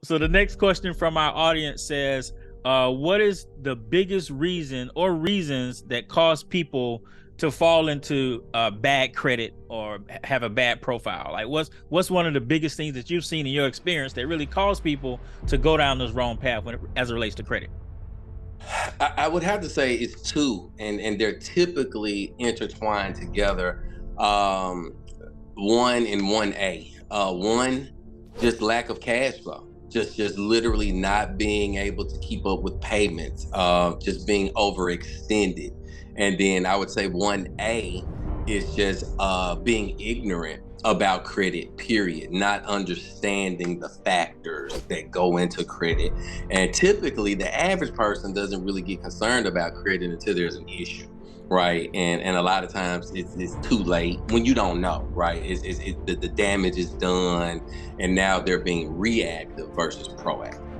So the next question from our audience says, what is the biggest reason or reasons that cause people to fall into bad credit or have a bad profile? Like what's one of the biggest things that you've seen in your experience that really cause people to go down this wrong path as it relates to credit? I would have to say it's two, and they're typically intertwined together. Um, one and one A. One, just lack of cash flow. Just literally not being able to keep up with payments. Just being overextended. And then I would say one A is just being ignorant about credit, period, not understanding the factors that go into credit. And typically the average person doesn't really get concerned about credit until there's an issue, right? And a lot of times it's too late when you don't know, right? The damage is done, and now they're being reactive versus proactive.